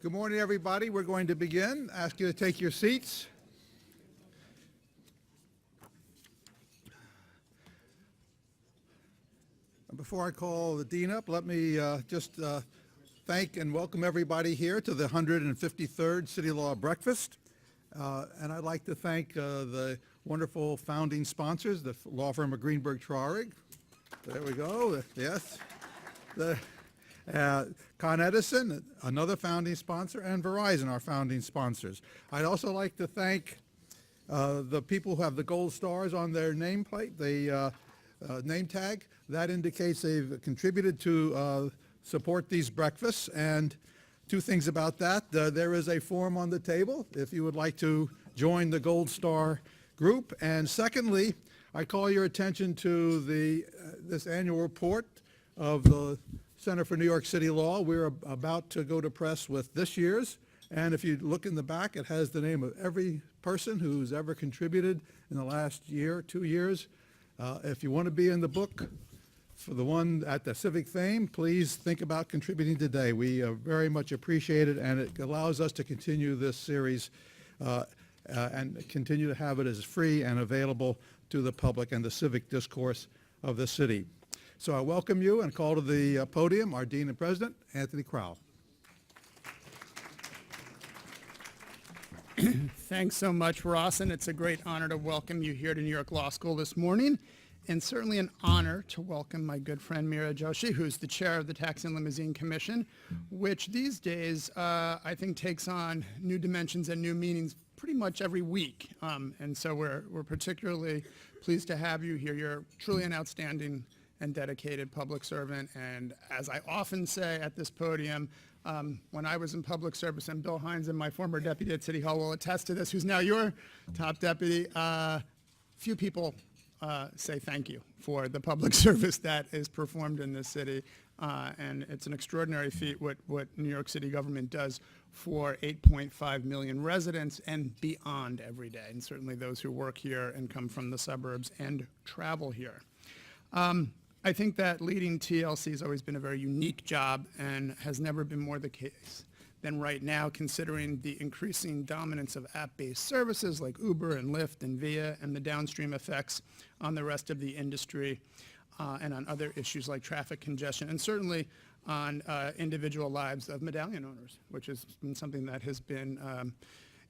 Good morning, everybody. We're going to begin. Ask you to take your seats. Before I call the dean up, let me just thank and welcome everybody here to the 153rd City Law Breakfast. And I'd like to thank the wonderful founding sponsors, the law firm of Greenberg Traurig. There we go. Yes. Con Edison, another founding sponsor, and Verizon, our founding sponsors. I'd also like to thank the people who have the gold stars on their nameplate, the name tag. That indicates they've contributed to support these breakfasts. And two things about that. There is a form on the table if you would like to join the Gold Star group. And secondly, I call your attention to this annual report of the Center for New York City Law. We're about to go to press with this year's, and if you look in the back, it has the name of every person who's ever contributed in the last year, 2 years. If you want to be in the book for the one at the Civic Fame, please think about contributing today. We very much appreciate it, and it allows us to continue this series and continue to have it as free and available to the public and the civic discourse of the city. So I welcome you and call to the podium our Dean and President, Anthony Crowell. Thanks so much, Ross, and it's a great honor to welcome you here to New York Law School this morning, and certainly an honor to welcome my good friend Meera Joshi, who's the chair of the Tax and Limousine Commission, which these days I think takes on new dimensions and new meanings pretty much every week. And so we're particularly pleased to have you here. You're truly an outstanding and dedicated public servant, and as I often say at this podium, when I was in public service, and Bill Hines and my former deputy at City Hall will attest to this, who's now your top deputy, few people say thank you for the public service that is performed in this city, and it's an extraordinary feat what New York City government does for 8.5 million residents and beyond every day, and certainly those who work here and come from the suburbs and travel here. I think that leading TLC has always been a very unique job and has never been more the case than right now, considering the increasing dominance of app-based services like Uber and Lyft and Via and the downstream effects on the rest of the industry and on other issues like traffic congestion, and certainly on individual lives of medallion owners, which has been something that has been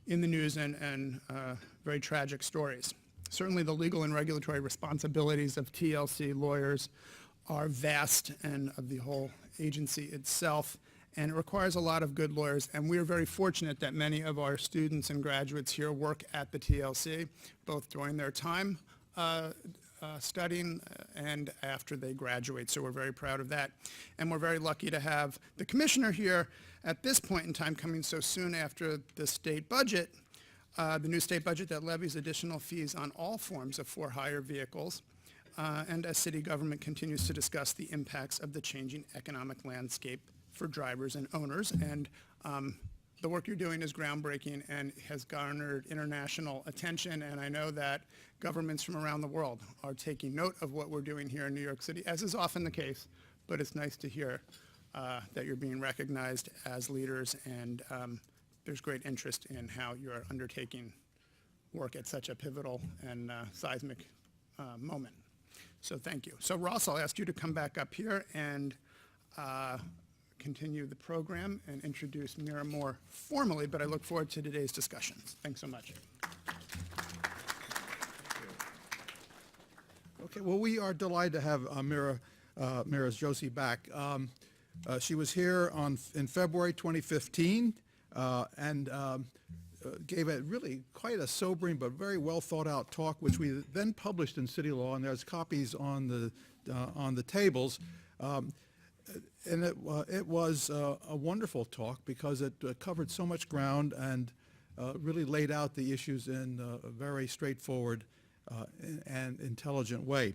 in the news and very tragic stories. Certainly the legal and regulatory responsibilities of TLC lawyers are vast, and of the whole agency itself, and it requires a lot of good lawyers, and we are very fortunate that many of our students and graduates here work at the TLC, both during their time studying and after they graduate, so we're very proud of that. And we're very lucky to have the commissioner here at this point in time, coming so soon after the state budget, the new state budget that levies additional fees on all forms of for-hire vehicles, and as city government continues to discuss the impacts of the changing economic landscape for drivers and owners. And the work you're doing is groundbreaking and has garnered international attention, and I know that governments from around the world are taking note of what we're doing here in New York City, as is often the case, but it's nice to hear that you're being recognized as leaders, and there's great interest in how you're undertaking work at such a pivotal and seismic moment. So thank you. So Ross, I'll ask you to come back up here and continue the program and introduce Meera more formally, but I look forward to today's discussions. Thanks so much. Okay, well, we are delighted to have Meera Joshi back. She was here in February 2015 and gave a really quite a sobering but very well thought out talk, which we then published in City Law, and there's copies on the tables. And it was a wonderful talk because it covered so much ground and really laid out the issues in a very straightforward and intelligent way.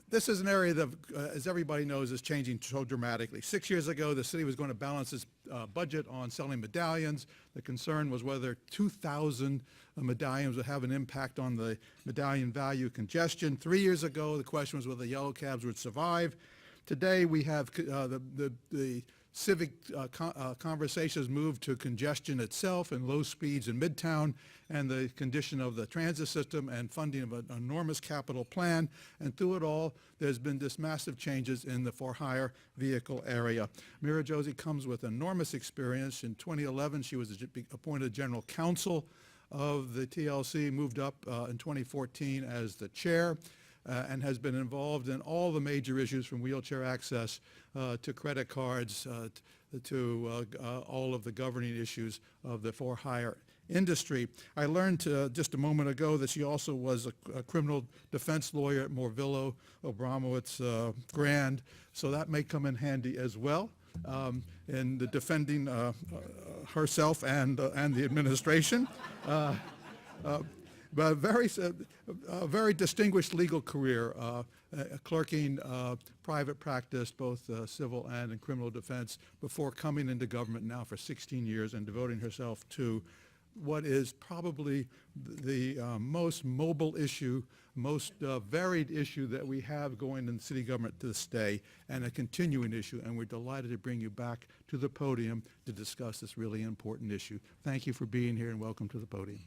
This is an area that, as everybody knows, is changing so dramatically. 6 years ago, the city was going to balance its budget on selling medallions. The concern was whether 2,000 medallions would have an impact on the medallion value congestion. 3 years ago, the question was whether yellow cabs would survive. Today, we have the civic conversations moved to congestion itself and low speeds in Midtown, and the condition of the transit system and funding of an enormous capital plan. And through it all, there's been this massive changes in the for-hire vehicle area. Mira Josie comes with enormous experience. In 2011, she was appointed general counsel of the TLC, moved up in 2014 as the chair, and has been involved in all the major issues from wheelchair access to credit cards to all of the governing issues of the for-hire industry. I learned just a moment ago that she also was a criminal defense lawyer at Morvillo, Abramowitz, Grand, so that may come in handy as well in the defending herself and the administration. But a very distinguished legal career, clerking private practice, both civil and in criminal defense, before coming into government now for 16 years and devoting herself to what is probably the most mobile issue, most varied issue that we have going in city government to this day, and a continuing issue, and we're delighted to bring you back to the podium to discuss this really important issue. Thank you for being here, and welcome to the podium.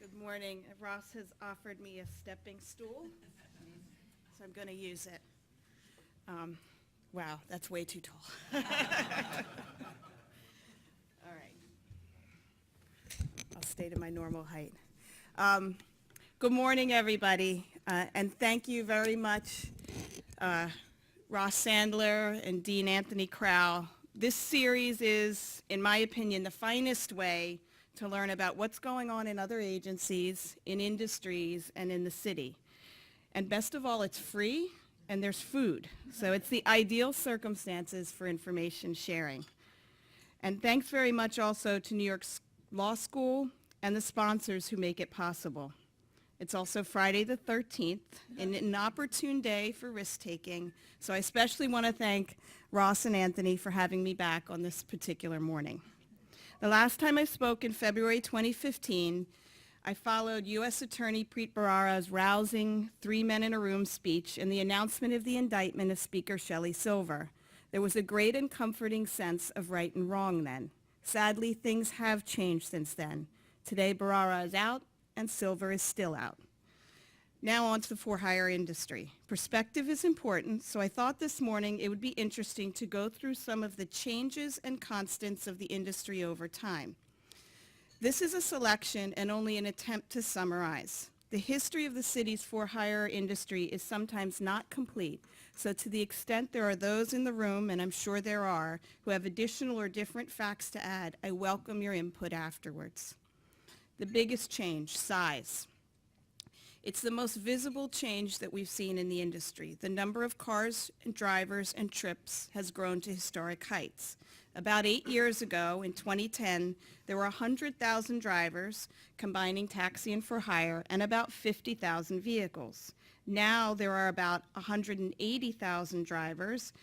Good morning. Ross has offered me a stepping stool, so I'm going to use it. Wow, that's way too tall. All right. I'll stay to my normal height. Good morning, everybody, and thank you very much, Ross Sandler and Dean Anthony Crowell. This series is, in my opinion, the finest way to learn about what's going on in other agencies, in industries, and in the city. And best of all, it's free, and there's food. So it's the ideal circumstances for information sharing. And thanks very much also to New York Law School and the sponsors who make it possible. It's also Friday the 13th, and an opportune day for risk-taking. So I especially want to thank Ross and Anthony for having me back on this particular morning. The last time I spoke in February 2015, I followed U.S. Attorney Preet Bharara's rousing three-men-in-a-room speech and the announcement of the indictment of Speaker Shelley Silver. There was a great and comforting sense of right and wrong then. Sadly, things have changed since then. Today, Bharara is out, and Silver is still out. Now on to the for-hire industry. Perspective is important, so I thought this morning it would be interesting to go through some of the changes and constants of the industry over time. This is a selection and only an attempt to summarize. The history of the city's for-hire industry is sometimes not complete, so to the extent there are those in the room, and I'm sure there are, who have additional or different facts to add, I welcome your input afterwards. The biggest change, size. It's the most visible change that we've seen in the industry. The number of cars and drivers and trips has grown to historic heights. About 8 years ago, in 2010, there were 100,000 drivers, combining taxi and for hire, and about 50,000 vehicles. Now there are about 180,000 drivers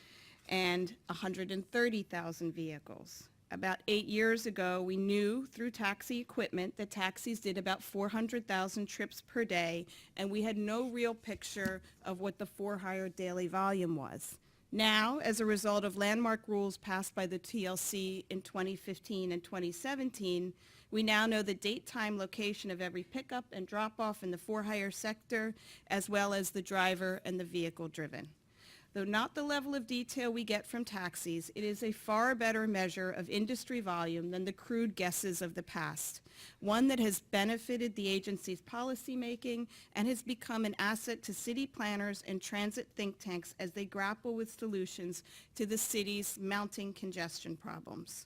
and 130,000 vehicles. About 8 years ago, we knew through taxi equipment that taxis did about 400,000 trips per day, and we had no real picture of what the for-hire daily volume was. Now, as a result of landmark rules passed by the TLC in 2015 and 2017, we now know the date, time, location of every pickup and drop-off in the for-hire sector, as well as the driver and the vehicle driven. Though not the level of detail we get from taxis, it is a far better measure of industry volume than the crude guesses of the past, one that has benefited the agency's policymaking and has become an asset to city planners and transit think tanks as they grapple with solutions to the city's mounting congestion problems.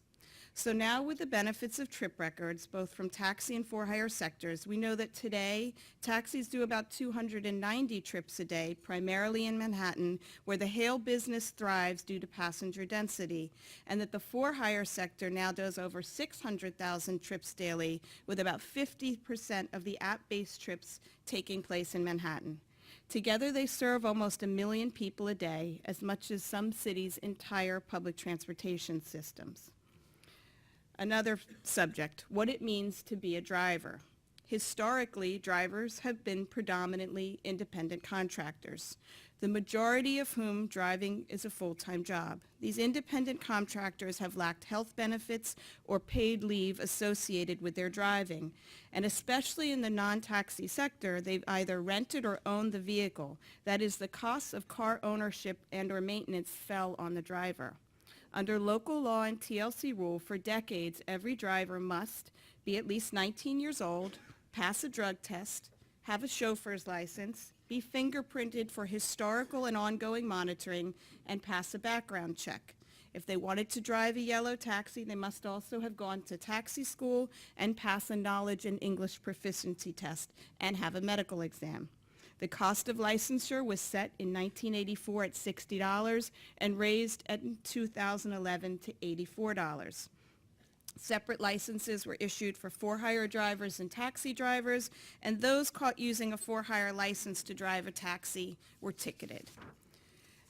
So now with the benefits of trip records, both from taxi and for-hire sectors, we know that today taxis do about 290 trips a day, primarily in Manhattan, where the hail business thrives due to passenger density, and that the for-hire sector now does over 600,000 trips daily, with about 50% of the app-based trips taking place in Manhattan. Together, they serve almost 1 million people a day, as much as some cities' entire public transportation systems. Another subject, what it means to be a driver. Historically, drivers have been predominantly independent contractors, the majority of whom driving is a full-time job. These independent contractors have lacked health benefits or paid leave associated with their driving, and especially in the non-taxi sector, they've either rented or owned the vehicle. That is, the costs of car ownership and or maintenance fell on the driver. Under local law and TLC rule, for decades, every driver must be at least 19 years old, pass a drug test, have a chauffeur's license, be fingerprinted for historical and ongoing monitoring, and pass a background check. If they wanted to drive a yellow taxi, they must also have gone to taxi school and pass a knowledge and English proficiency test and have a medical exam. The cost of licensure was set in 1984 at $60 and raised in 2011 to $84. Separate licenses were issued for for-hire drivers and taxi drivers, and those caught using a for-hire license to drive a taxi were ticketed.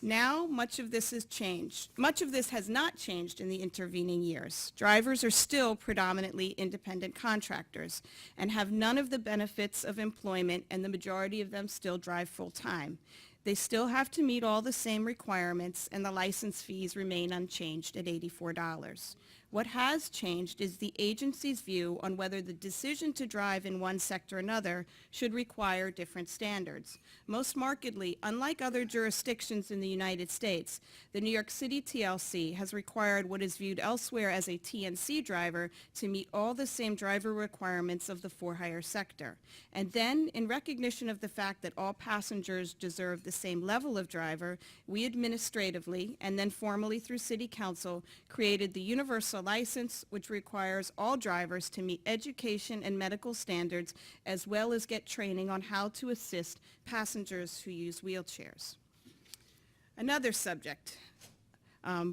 Now, much of this has changed. Much of this has not changed in the intervening years. Drivers are still predominantly independent contractors and have none of the benefits of employment, and the majority of them still drive full-time. They still have to meet all the same requirements, and the license fees remain unchanged at $84. What has changed is the agency's view on whether the decision to drive in one sector or another should require different standards. Most markedly, unlike other jurisdictions in the United States, the New York City TLC has required what is viewed elsewhere as a TNC driver to meet all the same driver requirements of the for-hire sector. And then, in recognition of the fact that all passengers deserve the same level of driver, we administratively, and then formally through City Council, created the Universal License, which requires all drivers to meet education and medical standards, as well as get training on how to assist passengers who use wheelchairs. Another subject,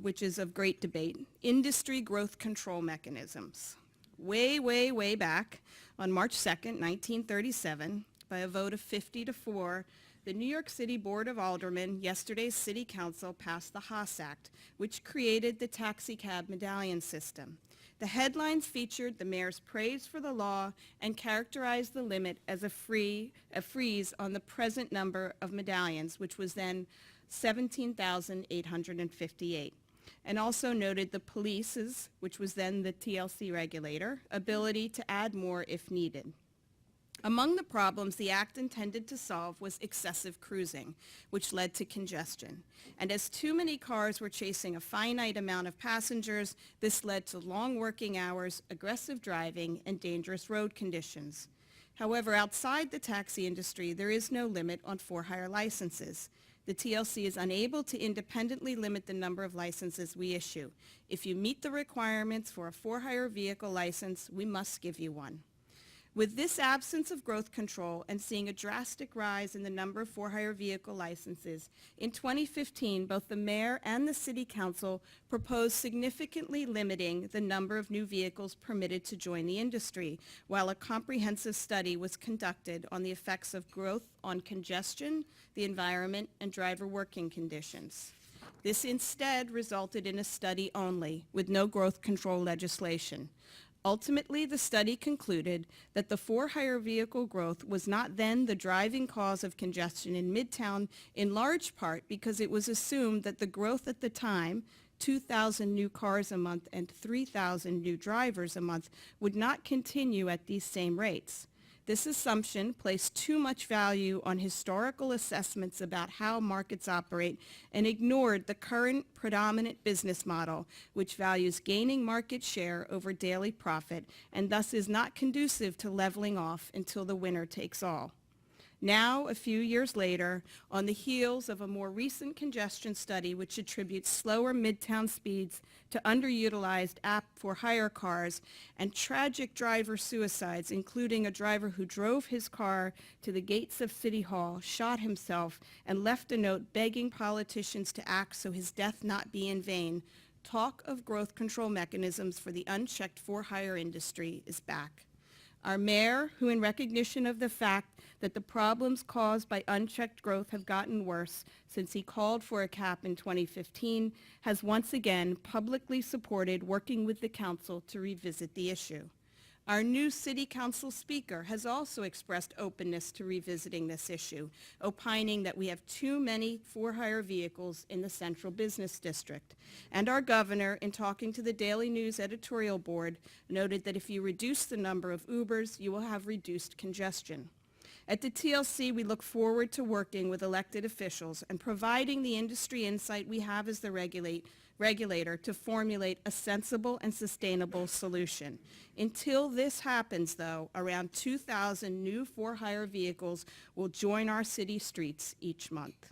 which is of great debate, industry growth control mechanisms. Way back on March 2nd, 1937, by a vote of 50-4, the New York City Board of Aldermen, yesterday's City Council, passed the Haas Act, which created the taxi cab medallion system. The headlines featured the mayor's praise for the law and characterized the limit as a freeze on the present number of medallions, which was then 17,858. And also noted the police's, which was then the TLC regulator, ability to add more if needed. Among the problems the act intended to solve was excessive cruising, which led to congestion. And as too many cars were chasing a finite amount of passengers, this led to long working hours, aggressive driving, and dangerous road conditions. However, outside the taxi industry, there is no limit on for-hire licenses. The TLC is unable to independently limit the number of licenses we issue. If you meet the requirements for a for-hire vehicle license, we must give you one. With this absence of growth control and seeing a drastic rise in the number of for-hire vehicle licenses, in 2015, both the mayor and the city council proposed significantly limiting the number of new vehicles permitted to join the industry, while a comprehensive study was conducted on the effects of growth on congestion, the environment, and driver working conditions. This instead resulted in a study only, with no growth control legislation. Ultimately, the study concluded that the for-hire vehicle growth was not then the driving cause of congestion in Midtown, in large part because it was assumed that the growth at the time, 2,000 new cars a month and 3,000 new drivers a month, would not continue at these same rates. This assumption placed too much value on historical assessments about how markets operate and ignored the current predominant business model, which values gaining market share over daily profit and thus is not conducive to leveling off until the winner takes all. Now, a few years later, on the heels of a more recent congestion study which attributes slower midtown speeds to underutilized app for hire cars and tragic driver suicides, including a driver who drove his car to the gates of City Hall, shot himself, and left a note begging politicians to act so his death not be in vain, talk of growth control mechanisms for the unchecked for-hire industry is back. Our mayor, who in recognition of the fact that the problems caused by unchecked growth have gotten worse since he called for a cap in 2015, has once again publicly supported working with the council to revisit the issue. Our new City Council Speaker has also expressed openness to revisiting this issue, opining that we have too many for-hire vehicles in the Central Business District. And our governor, in talking to the Daily News editorial board, noted that if you reduce the number of Ubers, you will have reduced congestion. At the TLC, we look forward to working with elected officials and providing the industry insight we have as the regulator to formulate a sensible and sustainable solution. Until this happens, though, around 2,000 new for-hire vehicles will join our city streets each month.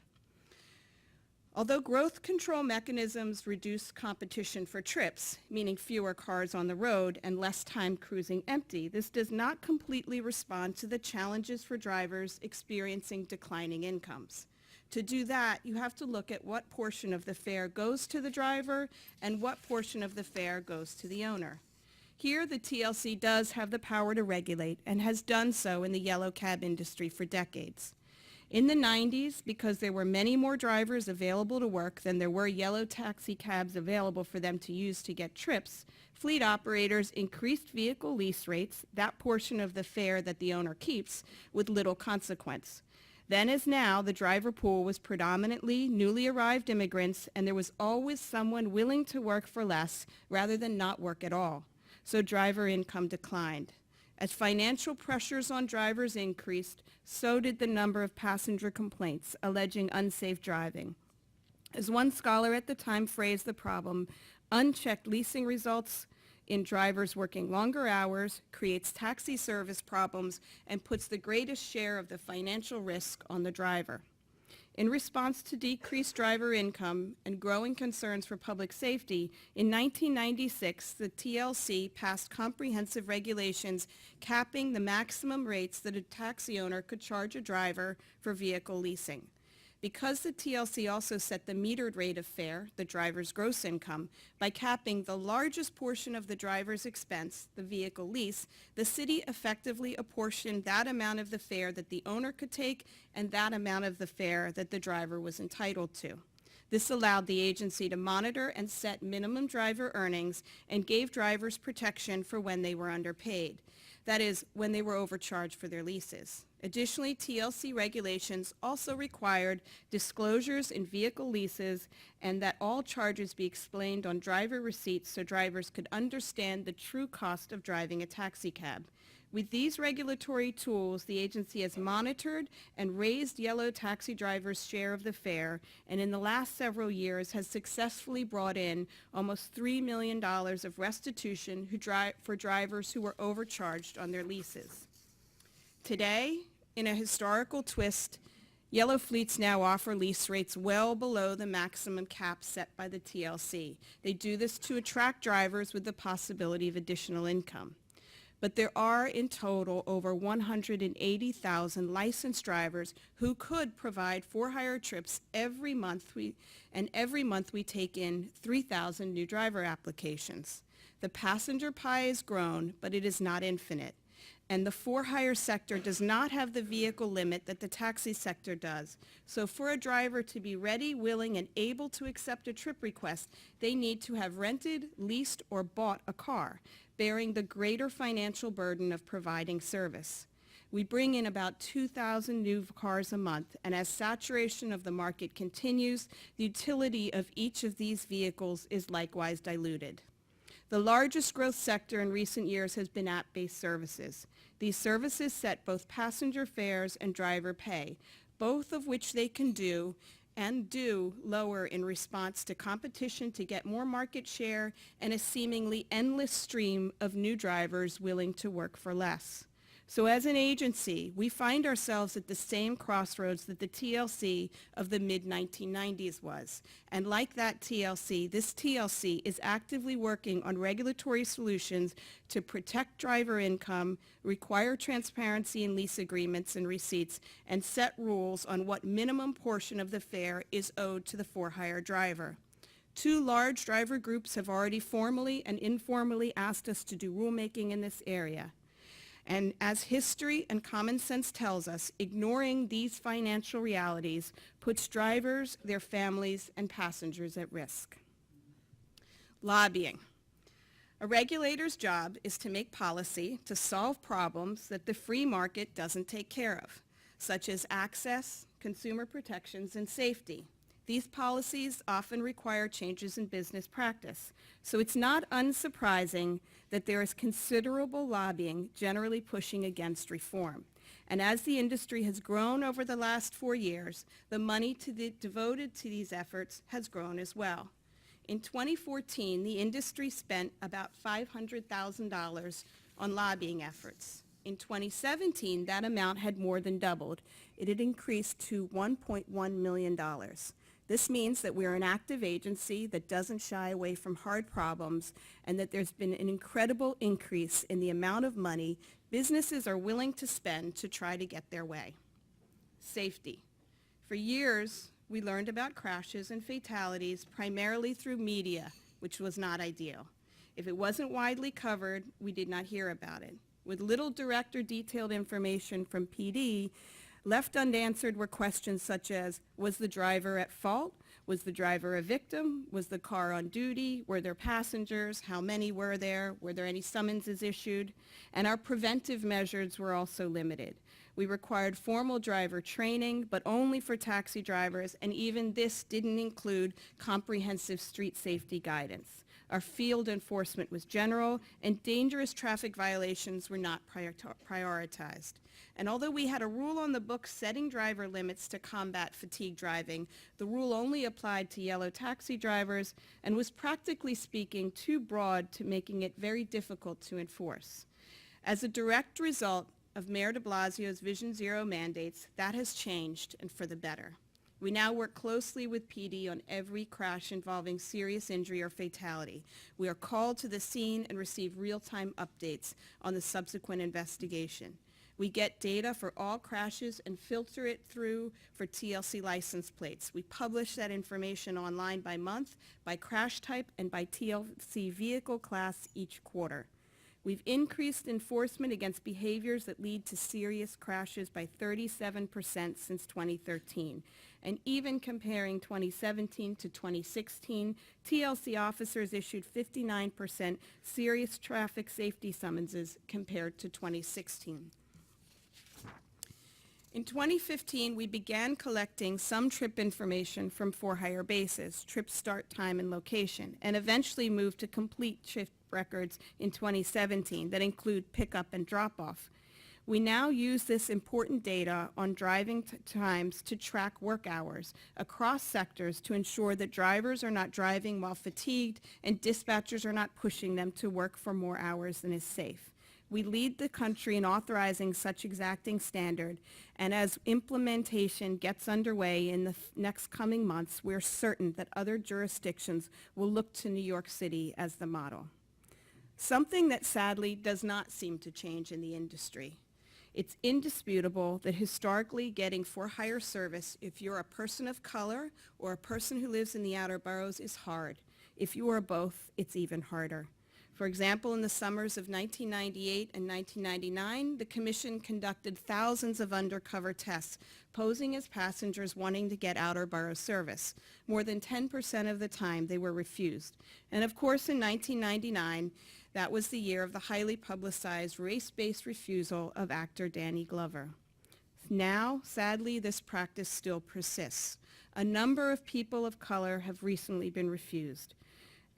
Although growth control mechanisms reduce competition for trips, meaning fewer cars on the road and less time cruising empty, this does not completely respond to the challenges for drivers experiencing declining incomes. To do that, you have to look at what portion of the fare goes to the driver and what portion of the fare goes to the owner. Here, the TLC does have the power to regulate and has done so in the yellow cab industry for decades. In the 90s, because there were many more drivers available to work than there were yellow taxi cabs available for them to use to get trips, fleet operators increased vehicle lease rates, that portion of the fare that the owner keeps, with little consequence. Then as now, the driver pool was predominantly newly arrived immigrants, and there was always someone willing to work for less rather than not work at all. So driver income declined. As financial pressures on drivers increased, so did the number of passenger complaints alleging unsafe driving. As one scholar at the time phrased the problem, unchecked leasing results in drivers working longer hours, creates taxi service problems, and puts the greatest share of the financial risk on the driver. In response to decreased driver income and growing concerns for public safety, in 1996, the TLC passed comprehensive regulations capping the maximum rates that a taxi owner could charge a driver for vehicle leasing. Because the TLC also set the metered rate of fare, the driver's gross income, by capping the largest portion of the driver's expense, the vehicle lease, the city effectively apportioned that amount of the fare that the owner could take and that amount of the fare that the driver was entitled to. This allowed the agency to monitor and set minimum driver earnings and gave drivers protection for when they were underpaid. That is, when they were overcharged for their leases. Additionally, TLC regulations also required disclosures in vehicle leases and that all charges be explained on driver receipts so drivers could understand the true cost of driving a taxi cab. With these regulatory tools, the agency has monitored and raised yellow taxi drivers' share of the fare, and in the last several years has successfully brought in almost $3 million of restitution for drivers who were overcharged on their leases. Today, in a historical twist, yellow fleets now offer lease rates well below the maximum cap set by the TLC. They do this to attract drivers with the possibility of additional income. But there are in total over 180,000 licensed drivers who could provide for-hire trips every month, every month we take in 3,000 new driver applications. The passenger pie has grown, but it is not infinite. And the for-hire sector does not have the vehicle limit that the taxi sector does. So for a driver to be ready, willing, and able to accept a trip request, they need to have rented, leased, or bought a car, bearing the greater financial burden of providing service. We bring in about 2,000 new cars a month, and as saturation of the market continues, the utility of each of these vehicles is likewise diluted. The largest growth sector in recent years has been app-based services. These services set both passenger fares and driver pay, both of which they can do and do lower in response to competition to get more market share and a seemingly endless stream of new drivers willing to work for less. So as an agency, we find ourselves at the same crossroads that the TLC of the mid-1990s was. And like that TLC, this TLC is actively working on regulatory solutions to protect driver income, require transparency in lease agreements and receipts, and set rules on what minimum portion of the fare is owed to the for-hire driver. Two large driver groups have already formally and informally asked us to do rulemaking in this area. And as history and common sense tells us, ignoring these financial realities puts drivers, their families, and passengers at risk. Lobbying. A regulator's job is to make policy to solve problems that the free market doesn't take care of, such as access, consumer protections, and safety. These policies often require changes in business practice, so it's not unsurprising that there is considerable lobbying generally pushing against reform. And as the industry has grown over the last 4 years, the money devoted to these efforts has grown as well. In 2014, the industry spent about $500,000 on lobbying efforts. In 2017, that amount had more than doubled. It had increased to $1.1 million. This means that we're an active agency that doesn't shy away from hard problems, and that there's been an incredible increase in the amount of money businesses are willing to spend to try to get their way. Safety. For years, we learned about crashes and fatalities primarily through media, which was not ideal. If it wasn't widely covered, we did not hear about it. With little direct or detailed information from PD, left unanswered were questions such as, was the driver at fault? Was the driver a victim? Was the car on duty? Were there passengers? How many were there? Were there any summonses issued? And our preventive measures were also limited. We required formal driver training, but only for taxi drivers, and even this didn't include comprehensive street safety guidance. Our field enforcement was general, and dangerous traffic violations were not prioritized. And although we had a rule on the books setting driver limits to combat fatigue driving, the rule only applied to yellow taxi drivers and was practically speaking too broad to making it very difficult to enforce. As a direct result of Mayor de Blasio's Vision Zero mandates, that has changed, and for the better. We now work closely with PD on every crash involving serious injury or fatality. We are called to the scene and receive real-time updates on the subsequent investigation. We get data for all crashes and filter it through for TLC license plates. We publish that information online by month, by crash type, and by TLC vehicle class each quarter. We've increased enforcement against behaviors that lead to serious crashes by 37% since 2013. And even comparing 2017 to 2016, TLC officers issued 59% serious traffic safety summonses compared to 2016. In 2015, we began collecting some trip information from for-hire bases, trip start time and location, and eventually moved to complete trip records in 2017 that include pickup and drop-off. We now use this important data on driving times to track work hours across sectors to ensure that drivers are not driving while fatigued and dispatchers are not pushing them to work for more hours than is safe. We lead the country in authorizing such exacting standard, and as implementation gets underway in the next coming months, we're certain that other jurisdictions will look to New York City as the model. Something that sadly does not seem to change in the industry. It's indisputable that historically getting for-hire service, if you're a person of color or a person who lives in the outer boroughs, is hard. If you are both, it's even harder. For example, in the summers of 1998 and 1999, the Commission conducted thousands of undercover tests, posing as passengers wanting to get outer borough service. More than 10% of the time, they were refused. And of course, in 1999, that was the year of the highly publicized race-based refusal of actor Danny Glover. Now, sadly, this practice still persists. A number of people of color have recently been refused.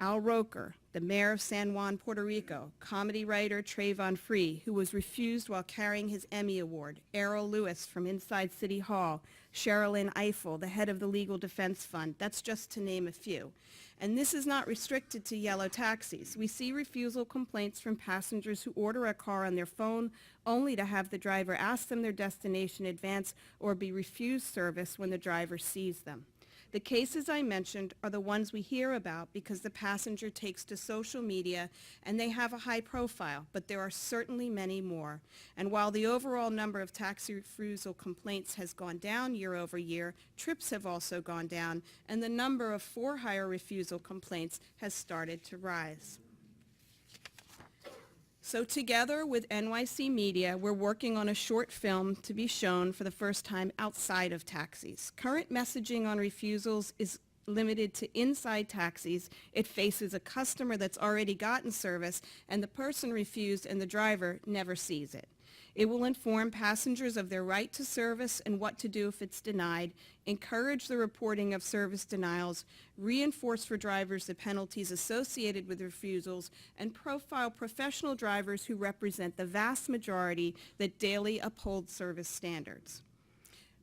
Al Roker, the mayor of San Juan, Puerto Rico, comedy writer Trayvon Free, who was refused while carrying his Emmy Award, Errol Lewis from inside City Hall, Sherilyn Ifill, the head of the Legal Defense Fund. That's just to name a few. And this is not restricted to yellow taxis. We see refusal complaints from passengers who order a car on their phone only to have the driver ask them their destination in advance or be refused service when the driver sees them. The cases I mentioned are the ones we hear about because the passenger takes to social media and they have a high profile, but there are certainly many more. And while the overall number of taxi refusal complaints has gone down year over year, trips have also gone down, and the number of for-hire refusal complaints has started to rise. So together with NYC Media, we're working on a short film to be shown for the first time outside of taxis. Current messaging on refusals is limited to inside taxis, it faces a customer that's already gotten service and the person refused and the driver never sees it. It will inform passengers of their right to service and what to do if it's denied, encourage the reporting of service denials, reinforce for drivers the penalties associated with refusals, and profile professional drivers who represent the vast majority that daily uphold service standards.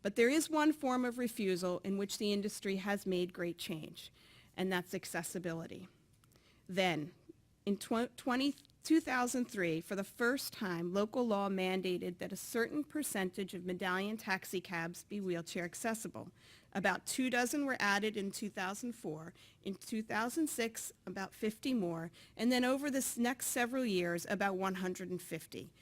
But there is one form of refusal in which the industry has made great change, and that's accessibility. Then, in 2003, for the first time, local law mandated that a certain percentage of medallion taxi cabs be wheelchair accessible. About 24 were added in 2004. In 2006, about 50 more, and then over the next several years, about 150.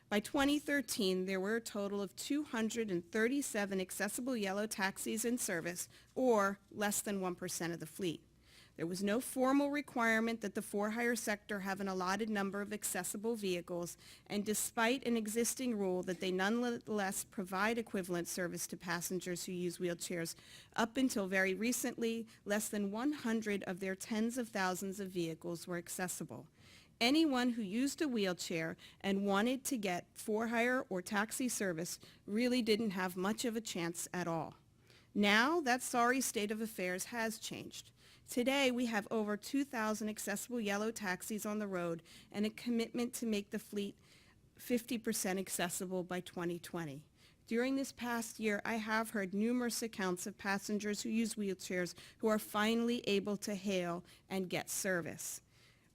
By 2013, there were a total of 237 accessible yellow taxis in service, or less than 1% of the fleet. There was no formal requirement that the for-hire sector have an allotted number of accessible vehicles, and despite an existing rule that they nonetheless provide equivalent service to passengers who use wheelchairs, up until very recently, less than 100 of their tens of thousands of vehicles were accessible. Anyone who used a wheelchair and wanted to get for-hire or taxi service really didn't have much of a chance at all. Now, that sorry state of affairs has changed. Today, we have over 2,000 accessible yellow taxis on the road and a commitment to make the fleet 50% accessible by 2020. During this past year, I have heard numerous accounts of passengers who use wheelchairs who are finally able to hail and get service.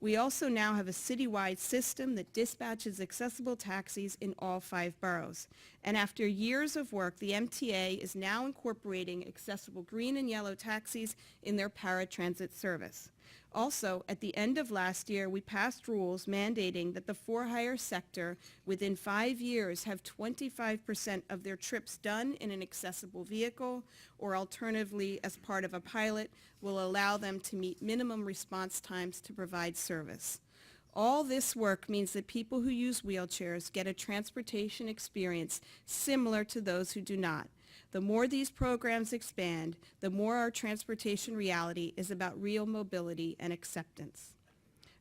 We also now have a citywide system that dispatches accessible taxis in all 5 boroughs. And after years of work, the MTA is now incorporating accessible green and yellow taxis in their paratransit service. Also, at the end of last year, we passed rules mandating that the for-hire sector within 5 years have 25% of their trips done in an accessible vehicle, or alternatively, as part of a pilot, will allow them to meet minimum response times to provide service. All this work means that people who use wheelchairs get a transportation experience similar to those who do not. The more these programs expand, the more our transportation reality is about real mobility and acceptance.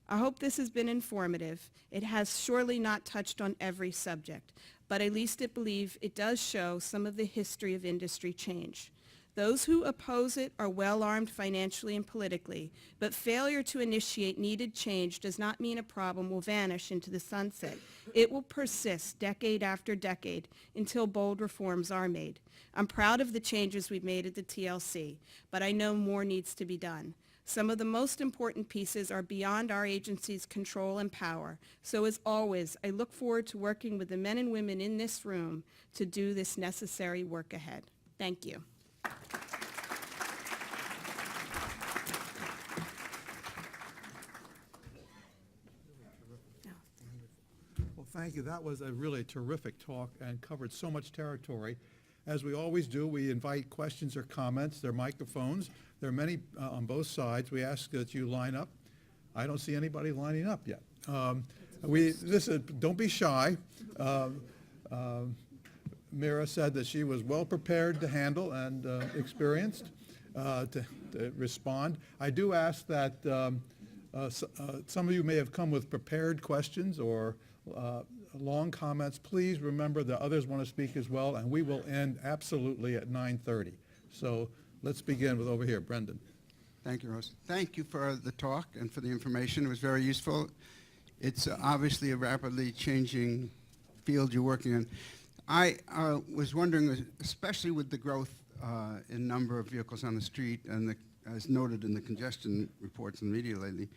I hope this has been informative. It has surely not touched on every subject, but at least I believe it does show some of the history of industry change. Those who oppose it are well-armed financially and politically, but failure to initiate needed change does not mean a problem will vanish into the sunset. It will persist decade after decade until bold reforms are made. I'm proud of the changes we've made at the TLC, but I know more needs to be done. Some of the most important pieces are beyond our agency's control and power. So as always, I look forward to working with the men and women in this room to do this necessary work ahead. Thank you. Well, thank you. That was a really terrific talk and covered so much territory. As we always do, we invite questions or comments. There are microphones. There are many on both sides. We ask that you line up. I don't see anybody lining up yet. Don't be shy. Mira said that she was well prepared to handle and experienced to respond. I do ask that some of you may have come with prepared questions or long comments. Please remember that others want to speak as well, and we will end absolutely at 9:30. So let's begin with over here, Brendan. Thank you, Ross. Thank you for the talk and for the information. It was very useful. It's obviously a rapidly changing field you're working in. I was wondering, especially with the growth in number of vehicles on the street and as noted in the congestion reports in the media lately,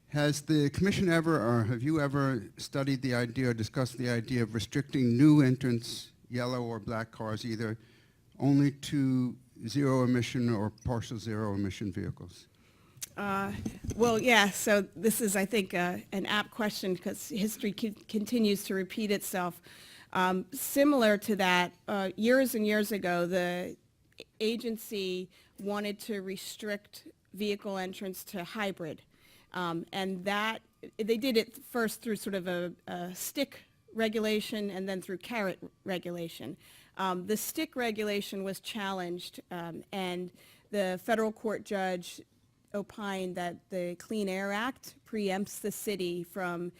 has the Commission ever, or have you ever studied the idea or discussed the idea of restricting new entrants, yellow or black cars either, only to zero emission or partial zero emission vehicles? Well, yeah, so this is, I think, an apt question because history continues to repeat itself. Similar to that, years and years ago, the agency wanted to restrict vehicle entrance to hybrid. And that, they did it first through sort of a stick regulation and then through carrot regulation. The stick regulation was challenged, and the federal court judge opined that the Clean Air Act preempts the city from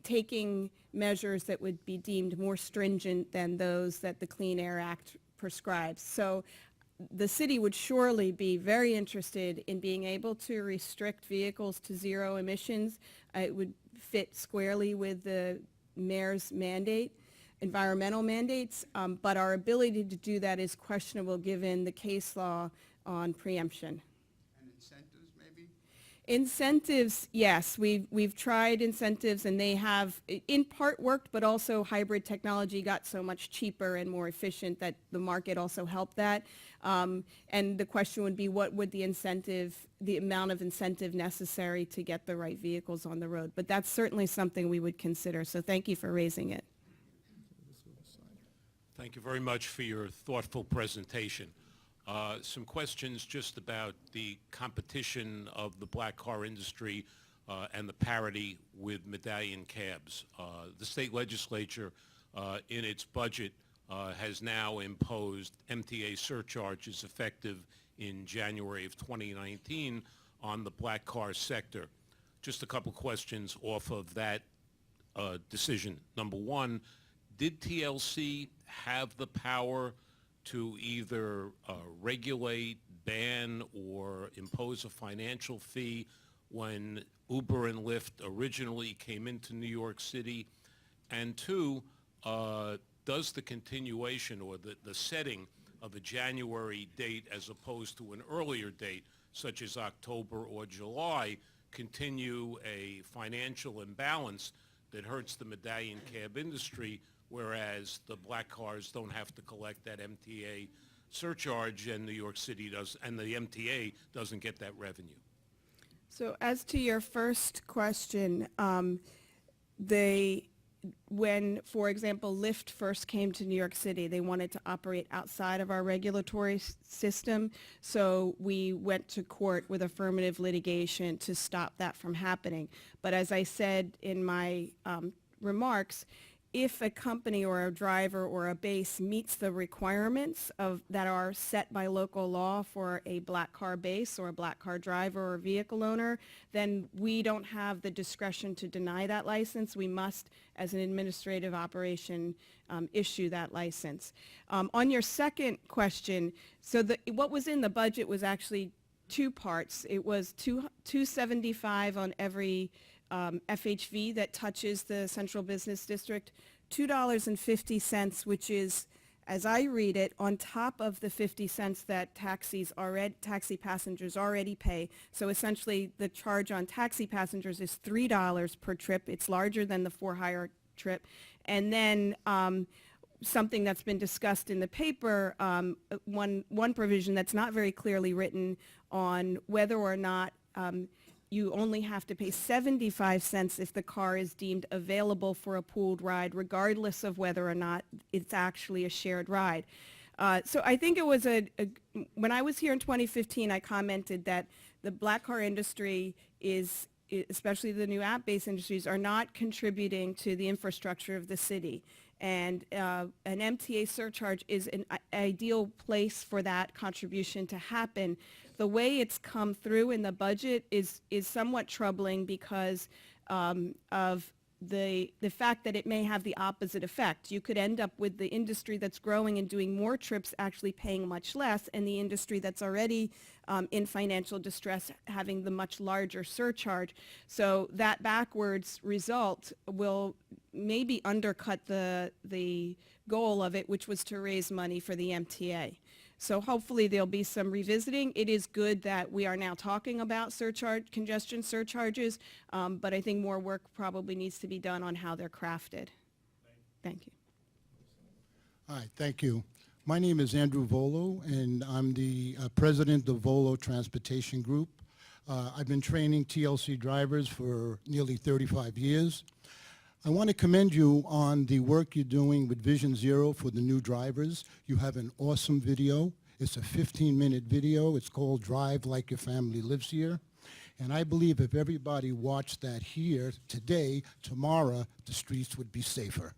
taking measures that would be deemed more stringent than those that the Clean Air Act prescribes. So the city would surely be very interested in being able to restrict vehicles to zero emissions. It would fit squarely with the mayor's mandate, environmental mandates, but our ability to do that is questionable given the case law on preemption. And incentives, maybe? Incentives, yes, we've tried incentives and they have in part worked, but also hybrid technology got so much cheaper and more efficient that the market also helped that. And the question would be, what would the amount of incentive necessary to get the right vehicles on the road? But that's certainly something we would consider. So thank you for raising it. Thank you very much for your thoughtful presentation. Some questions just about the competition of the black car industry and the parity with medallion cabs. The state legislature in its budget has now imposed MTA surcharges effective in January of 2019 on the black car sector. Just a couple questions off of that decision. Number one, did TLC have the power to either regulate, ban, or impose a financial fee when Uber and Lyft originally came into New York City? And two, does the continuation or the setting of a January date as opposed to an earlier date, such as October or July, continue a financial imbalance that hurts the medallion cab industry, whereas the black cars don't have to collect that MTA surcharge and New York City does, and the MTA doesn't get that revenue? So as to your first question, when, for example, Lyft first came to New York City, they wanted to operate outside of our regulatory system. So we went to court with affirmative litigation to stop that from happening. But as I said in my remarks, if a company or a driver or a base meets the requirements that are set by local law for a black car base or a black car driver or vehicle owner, then we don't have the discretion to deny that license. We must, as an administrative operation, issue that license. On your second question, so what was in the budget was actually two parts. It was $275 on every FHV that touches the Central Business District, $2.50, which is, as I read it, on top of the 50 cents that taxi passengers already pay. So essentially, the charge on taxi passengers is $3 per trip. It's larger than the for-hire trip. And then something that's been discussed in the paper, one provision that's not very clearly written on whether or not you only have to pay 75 cents if the car is deemed available for a pooled ride, regardless of whether or not it's actually a shared ride. So I think it was when I was here in 2015, I commented that the black car industry is, especially the new app-based industries, are not contributing to the infrastructure of the city. And an MTA surcharge is an ideal place for that contribution to happen. The way it's come through in the budget is somewhat troubling because of the fact that it may have the opposite effect. You could end up with the industry that's growing and doing more trips actually paying much less, and the industry that's already in financial distress having the much larger surcharge. So that backwards result will maybe undercut the goal of it, which was to raise money for the MTA. So hopefully there'll be some revisiting. It is good that we are now talking about congestion surcharges, but I think more work probably needs to be done on how they're crafted. Thank you. Hi, thank you. My name is Andrew Volo, and I'm the president of Volo Transportation Group. I've been training TLC drivers for nearly 35 years. I want to commend you on the work you're doing with Vision Zero for the new drivers. You have an awesome video. It's a 15-minute video. It's called Drive Like Your Family Lives Here. And I believe if everybody watched that here today, tomorrow, the streets would be safer.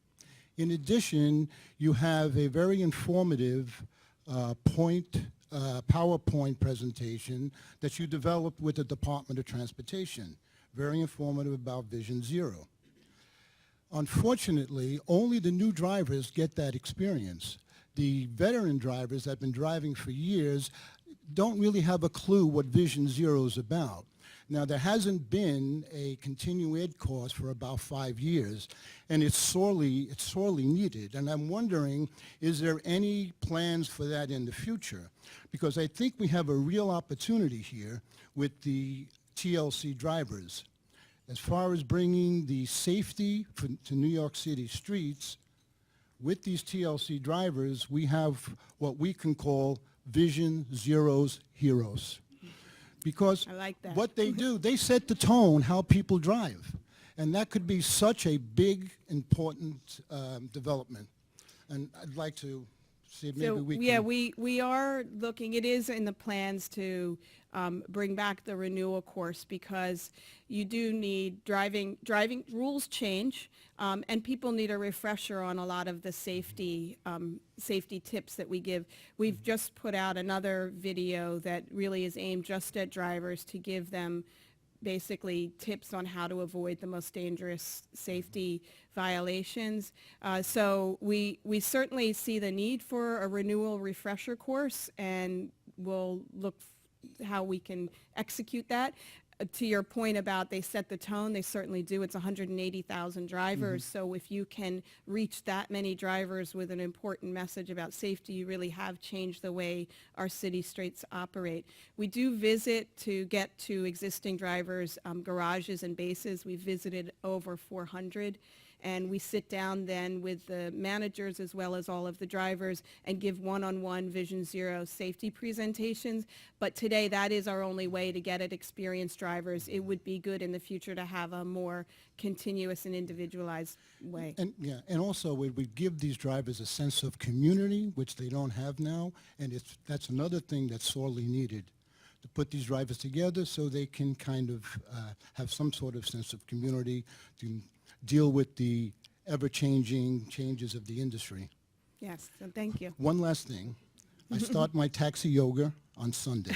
In addition, you have a very informative PowerPoint presentation that you developed with the Department of Transportation. Very informative about Vision Zero. Unfortunately, only the new drivers get that experience. The veteran drivers that have been driving for years don't really have a clue what Vision Zero is about. Now, there hasn't been a continuing ed course for about 5 years, and it's sorely needed. And I'm wondering, is there any plans for that in the future? Because I think we have a real opportunity here with the TLC drivers. As far as bringing the safety to New York City streets, with these TLC drivers, we have what we can call Vision Zero's heroes. Because I like that. what they do, they set the tone how people drive. And that could be such a big, important development. And I'd like to see if maybe So, we can... yeah, we are looking, it is in the plans to bring back the renewal course, because you do need driving rules change, and people need a refresher on a lot of the safety tips that we give. We've just put out another video that really is aimed just at drivers to give them basically tips on how to avoid the most dangerous safety violations. So we certainly see the need for a renewal refresher course, and we'll look how we can execute that. To your point about they set the tone, they certainly do. It's 180,000 drivers. So if you can reach that many drivers with an important message about safety, you really have changed the way our city streets operate. We do visit to get to existing drivers' garages and bases. We've visited over 400. And we sit down then with the managers as well as all of the drivers and give one-on-one Vision Zero safety presentations. But today, that is our only way to get at experienced drivers. It would be good in the future to have a more continuous and individualized way. And also it would give these drivers a sense of community, which they don't have now, and that's another thing that's sorely needed, to put these drivers together so they can kind of have some sort of sense of community, to deal with the ever-changing changes of the industry. Yes, so thank you. One last thing. I start my taxi yoga on Sunday.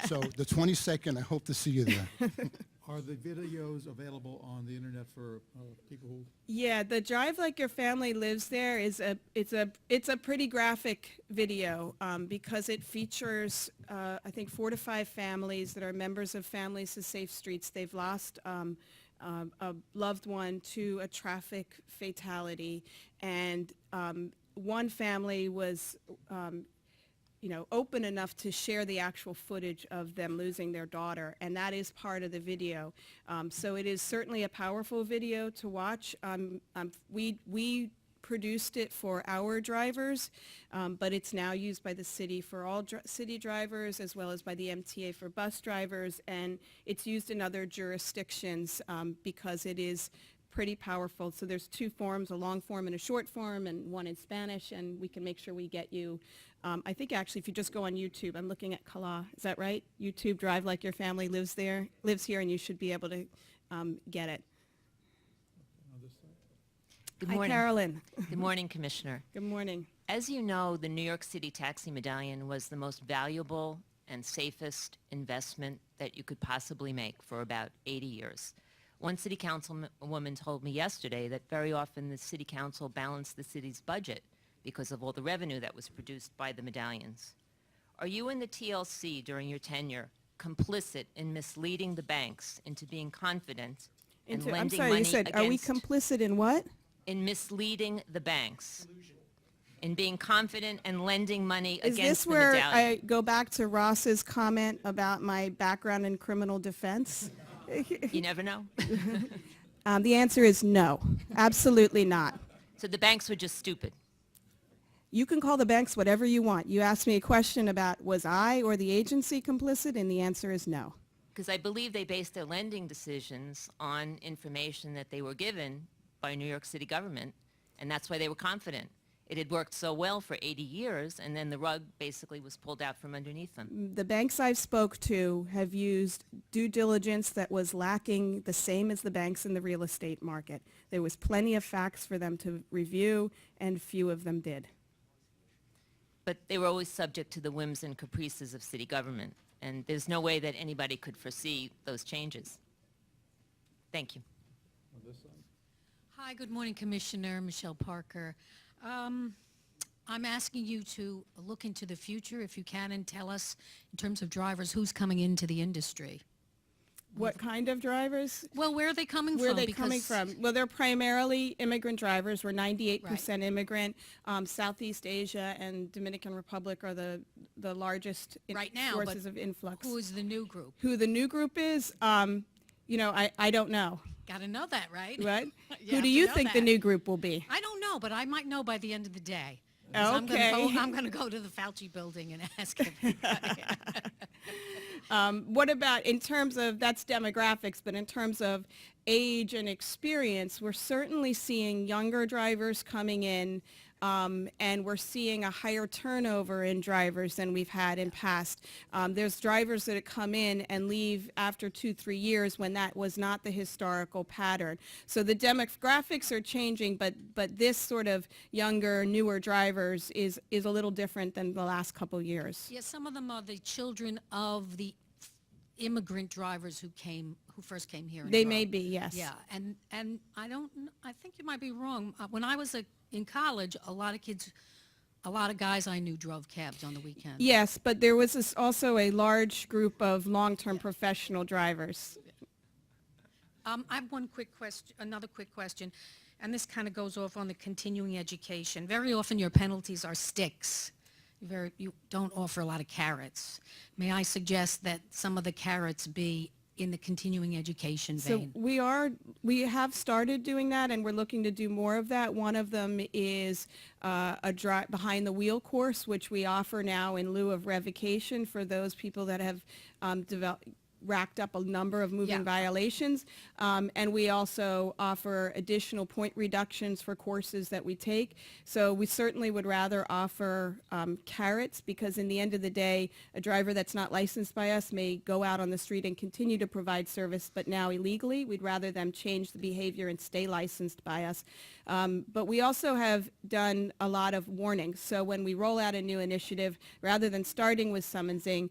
So the 22nd, I hope to see you there. Are the videos available on the internet for people who? Yeah, the Drive Like Your Family Lives There is it's a pretty graphic video, because it features I think 4 to 5 families that are members of Families to Safe Streets. They've lost a loved one to a traffic fatality, and one family was open enough to share the actual footage of them losing their daughter, and that is part of the video. So it is certainly a powerful video to watch. We produced it for our drivers, but it's now used by the city for all city drivers, as well as by the MTA for bus drivers, and it's used in other jurisdictions because it is pretty powerful. So there's 2 forms, a long form and a short form, and one in Spanish, and we can make sure we get you. I think actually if you just go on YouTube, I'm looking at Kala, is that right? YouTube, Drive Like Your Family Lives Here, and you should be able to get it. Good Hi, morning. Carolyn. Good morning, Commissioner. Good morning. As you know, the New York City Taxi Medallion was the most valuable and safest investment that you could possibly make for about 80 years. One city councilwoman told me yesterday that very often the city council balanced the city's budget because of all the revenue that was produced by the medallions. Are you and the TLC during your tenure complicit in misleading the banks into being confident and I'm lending sorry, money you said, are we against... complicit in what? in misleading the banks, in being confident and lending money Is against this the where medallion. I go back to Ross's comment about my background in criminal defense? You never know. The answer is no, absolutely not. So the banks were just stupid. You can call the banks whatever you want. You asked me a question about was I or the agency complicit, and the answer is no. Because I believe they based their lending decisions on information that they were given by New York City government, and that's why they were confident. It had worked so well for 80 years, and then the rug basically was pulled out from underneath them. The banks I've spoke to have used due diligence that was lacking, the same as the banks in the real estate market. There was plenty of facts for them to review, and few of them did. but they were always subject to the whims and caprices of city government. And there's no way that anybody could foresee those changes. Thank you. Hi, good morning, Commissioner Michelle Parker. I'm asking you to look into the future, if you can, and tell us, in terms of drivers, who's coming into the industry. What kind of drivers? Well, where are they coming Where are from? they coming from? Well, they're primarily immigrant drivers. We're 98% immigrant. Southeast Asia and Dominican Republic are the largest Right now, but sources of influx. Who is the new group? Who the new group is, I don't know. Got to know that, right? Right? You Who have do to you know think the that. new group will be? I don't know, but I might know by the end of the day. 'Cause Okay. I'm going to go to the Fauci building and ask everybody. What about in terms of, that's demographics, but in terms of age and experience, we're certainly seeing younger drivers coming in, and we're seeing a higher turnover in drivers than we've had in past. There's drivers that come in and leave after 2-3 years when that was not the historical pattern. So the demographics are changing, but this sort of younger, newer drivers is a little different than the last couple years. Yeah, some of them are the children of the immigrant drivers who first came here. and They drove. may be, yes. Yeah, and I don't. I think you might be wrong. When I was in college, a lot of guys I knew drove cabs on the weekend. Yes, but there was also a large group of long-term professional drivers. I have another quick question, and this kind of goes off on the continuing education. Very often your penalties are sticks. You don't offer a lot of carrots. May I suggest that some of the carrots be in the continuing education So vein? we have started doing that, and we're looking to do more of that. One of them is a behind the wheel course, which we offer now in lieu of revocation for those people that have racked up a number of moving violations. And we also offer additional point reductions for courses that we take. So we certainly would rather offer carrots, because in the end of the day, a driver that's not licensed by us may go out on the street and continue to provide service, but now illegally. We'd rather them change the behavior and stay licensed by us. But we also have done a lot of warnings. So when we roll out a new initiative, rather than starting with summonsing,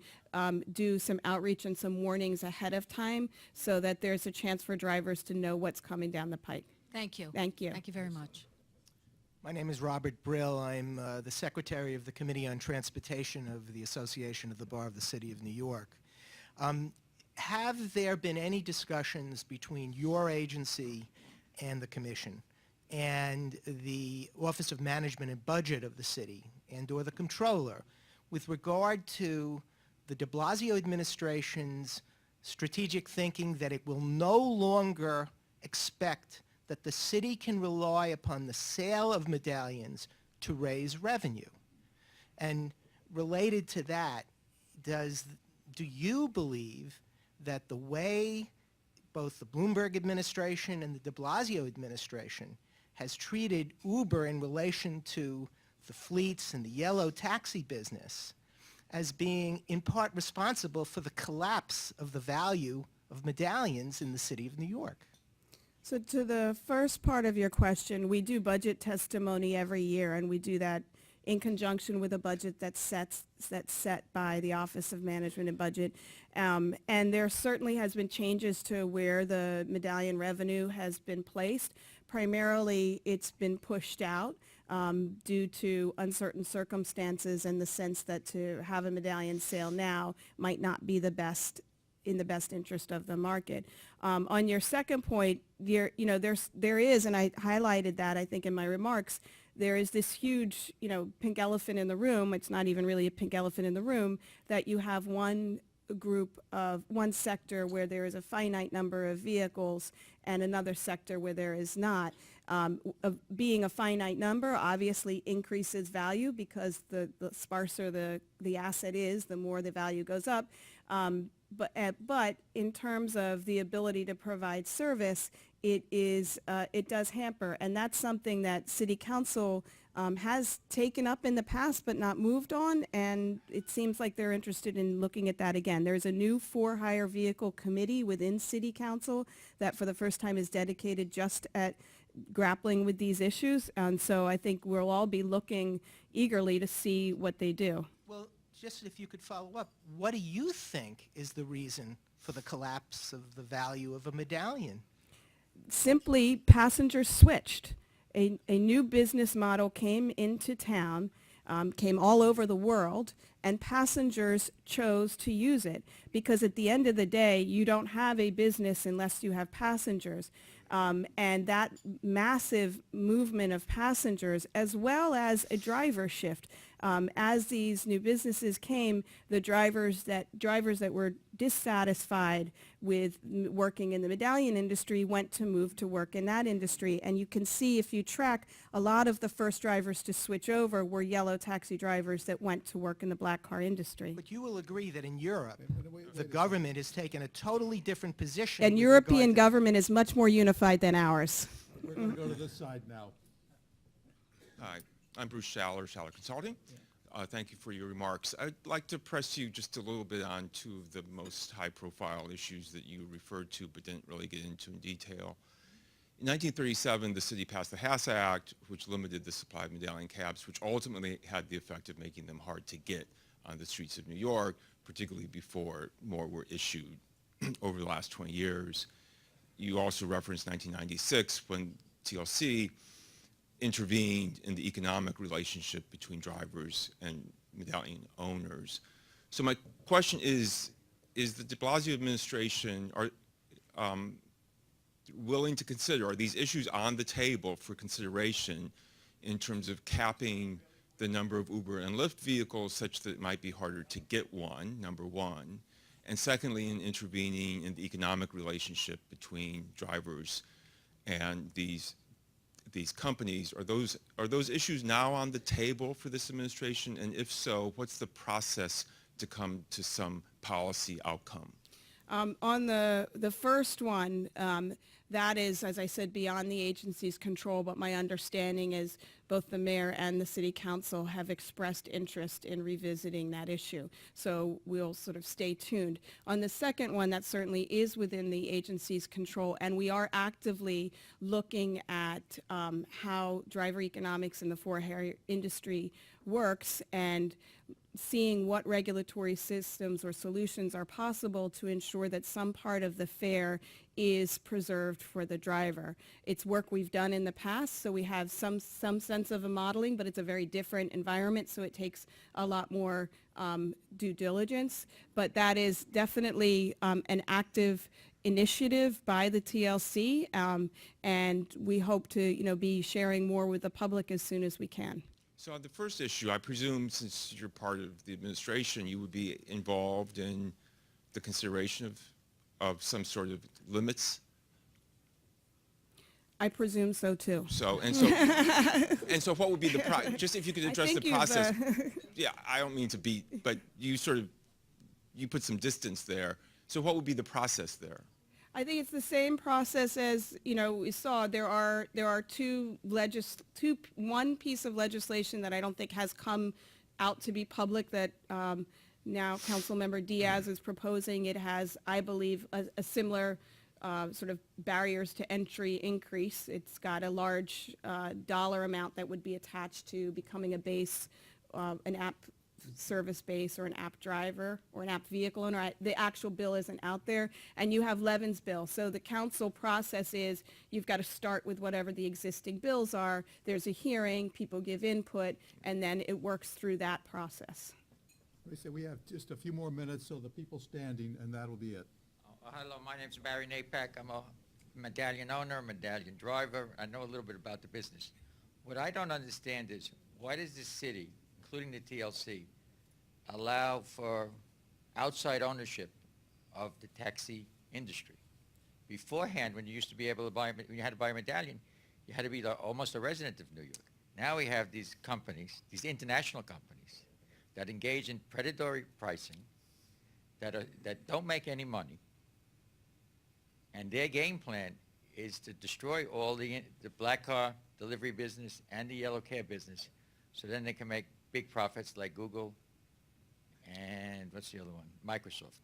do some outreach and some warnings ahead of time so that there's a chance for drivers to know what's coming down the pike. Thank you. Thank you. Thank you very much. My name is Robert Brill. I'm the Secretary of the Committee on Transportation of the Association of the Bar of the City of New York. Have there been any discussions between your agency and the Commission and the Office of Management and Budget of the city and or the Comptroller with regard to the de Blasio administration's strategic thinking that it will no longer expect that the city can rely upon the sale of medallions to raise revenue? And related to that, do you believe that the way both the Bloomberg administration and the de Blasio administration has treated Uber in relation to the fleets and the yellow taxi business as being in part responsible for the collapse of the value of medallions in the city of New York? So to the first part of your question, we do budget testimony every year, and we do that in conjunction with a budget that's set by the Office of Management and Budget. And there certainly has been changes to where the medallion revenue has been placed. Primarily, it's been pushed out due to uncertain circumstances and the sense that to have a medallion sale now might not be in the best interest of the market. On your second point, there is, and I highlighted that I think in my remarks, there is this huge, pink elephant in the room. It's not even really a pink elephant in the room, that you have one sector where there is a finite number of vehicles and another sector where there is not. Being a finite number obviously increases value because the sparser the asset is, the more the value goes up. But in terms of the ability to provide service, it does hamper, and that's something that City Council has taken up in the past but not moved on, and it seems like they're interested in looking at that again. There's a new for-hire vehicle committee within City Council that for the first time is dedicated just at grappling with these issues. And so I think we'll all be looking eagerly to see what they do. Well, just if you could follow up, what do you think is the reason for the collapse of the value of a medallion? Simply, passengers switched. A new business model came into town, came all over the world, and passengers chose to use it because at the end of the day, you don't have a business unless you have passengers. And that massive movement of passengers, as well as a driver shift, as these new businesses came, the drivers that were dissatisfied with working in the medallion industry went to move to work in that industry. And you can see, if you track, a lot of the first drivers to switch over were yellow taxi drivers that went to work in the black car industry. But you will agree that in Europe, the government has taken a totally different position. And with European regard to- government is much more unified than ours. We're going to go to this side now. Hi, I'm Bruce Schaller, Schaller Consulting. Thank you for your remarks. I'd like to press you just a little bit on two of the most high-profile issues that you referred to but didn't really get into in detail. In 1937, the city passed the HASS Act, which limited the supply of medallion cabs, which ultimately had the effect of making them hard to get on the streets of New York, particularly before more were issued over the last 20 years. You also referenced 1996 when TLC intervened in the economic relationship between drivers and medallion owners. So my question is the de Blasio administration willing to consider, are these issues on the table for consideration in terms of capping the number of Uber and Lyft vehicles such that it might be harder to get one, number one, and secondly, in intervening in the economic relationship between drivers and these companies? Are those issues now on the table for this administration? And if so, what's the process to come to some policy outcome? On the first one, that is, as I said, beyond the agency's control, but my understanding is both the mayor and the city council have expressed interest in revisiting that issue. So we'll sort of stay tuned. On the second one, that certainly is within the agency's control, and we are actively looking at how driver economics in the for-hire industry works and seeing what regulatory systems or solutions are possible to ensure that some part of the fare is preserved for the driver. It's work we've done in the past, so we have some sense of a modeling, but it's a very different environment, so it takes a lot more due diligence. But that is definitely an active initiative by the TLC, and we hope to, be sharing more with the public as soon as we can. So on the first issue, I presume since you're part of the administration, you would be involved in the consideration of some sort of limits? I presume so too. And so what would be the just if you could address the process. Yeah, I don't mean to beat, but you put some distance there. So what would be the process there? I think it's the same process as, we saw. There are one piece of legislation that I don't think has come out to be public that now Councilmember Diaz is proposing. It has, I believe, a similar sort of barriers to entry increase. It's got a large dollar amount that would be attached to becoming a base, an app service base or an app driver or an app vehicle owner. The actual bill isn't out there, and you have Levin's bill. So the council process is you've got to start with whatever the existing bills are. There's a hearing, people give input, and then it works through that process. They say we have just a few more minutes, so the people standing, and that'll be it. Hello, my name's Barry Napak. I'm a medallion owner, medallion driver. I know a little bit about the business. What I don't understand is why does the city, including the TLC, allow for outside ownership of the taxi industry? Beforehand, when you used to be able to buy, when you had to buy a medallion, you had to be almost a resident of New York. Now we have these companies, these international companies, that engage in predatory pricing, that don't make any money, and their game plan is to destroy all the black car delivery business and the yellow cab business, so then they can make big profits like Google and what's the other one? Microsoft.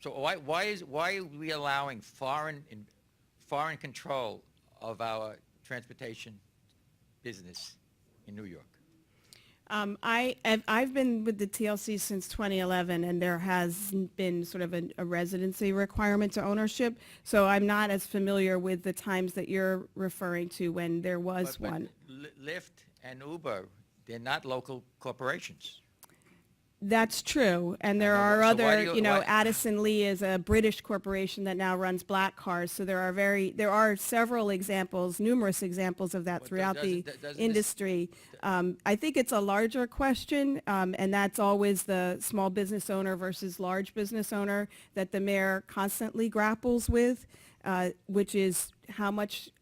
So why are we allowing foreign control of our transportation business in New York? I've been with the TLC since 2011, and there has been sort of a residency requirement to ownership. So I'm not as familiar with the times that you're referring to when there was But one. Lyft and Uber, they're not local corporations. That's true, and there know, are so why other, do you- you know, why- Addison Lee is a British corporation that now runs black cars. So there are several examples, numerous examples of that But throughout the doesn't this- industry. I think it's a larger question, and that's always the small business owner versus large business owner that the mayor constantly grapples with, which is how much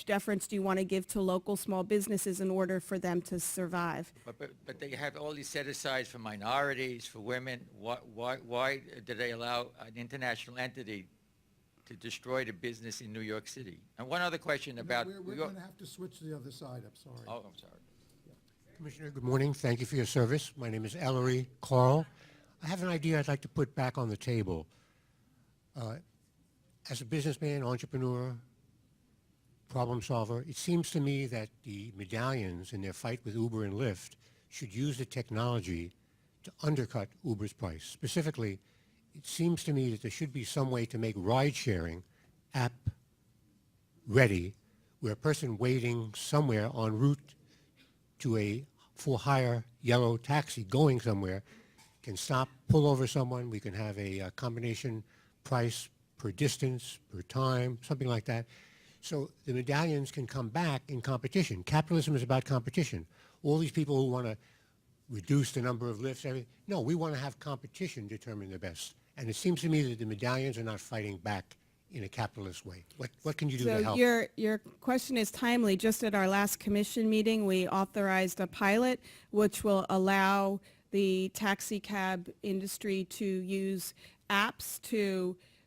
deference do you want to give to local small businesses in order for them to survive? But they have all these set-asides for minorities, for women. Why do they allow an international entity to destroy the business in New York City? And one other question about... We're going to have to switch to the other side, I'm sorry. Oh, I'm sorry. Commissioner, good morning. Thank you for your service. My name is Ellery Carl. I have an idea I'd like to put back on the table. As a businessman, entrepreneur, problem solver, it seems to me that the medallions in their fight with Uber and Lyft should use the technology to undercut Uber's price. Specifically, it seems to me that there should be some way to make ride-sharing app ready, where a person waiting somewhere en route to a for-hire yellow taxi going somewhere can stop, pull over someone. We can have a combination price per distance, per time, something like that. So the medallions can come back in competition. Capitalism is about competition. All these people who want to reduce the number of lifts, everything. No, we want to have competition determine the best. And it seems to me that the medallions are not fighting back in a capitalist way. What can you do to So help? your question is timely. Just at our last commission meeting, we authorized a pilot which will allow the taxi cab industry to use apps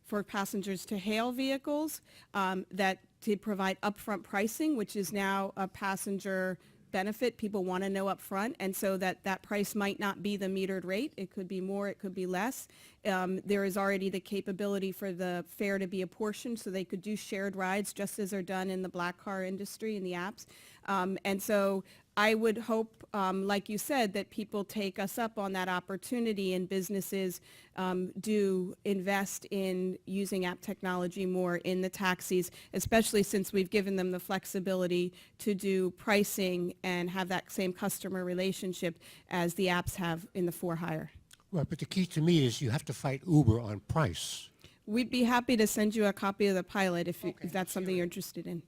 for passengers to hail vehicles that to provide upfront pricing, which is now a passenger benefit. People want to know upfront, and so that price might not be the metered rate. It could be more, it could be less. There is already the capability for the fare to be apportioned, so they could do shared rides just as are done in the black car industry in the apps. And so I would hope, like you said, that people take us up on that opportunity and businesses do invest in using app technology more in the taxis, especially since we've given them the flexibility to do pricing and have that same customer relationship as the apps have in the for-hire. Right, but the key to me is you have to fight Uber on price. We'd be happy to send you a copy of the pilot if that's something you're interested in.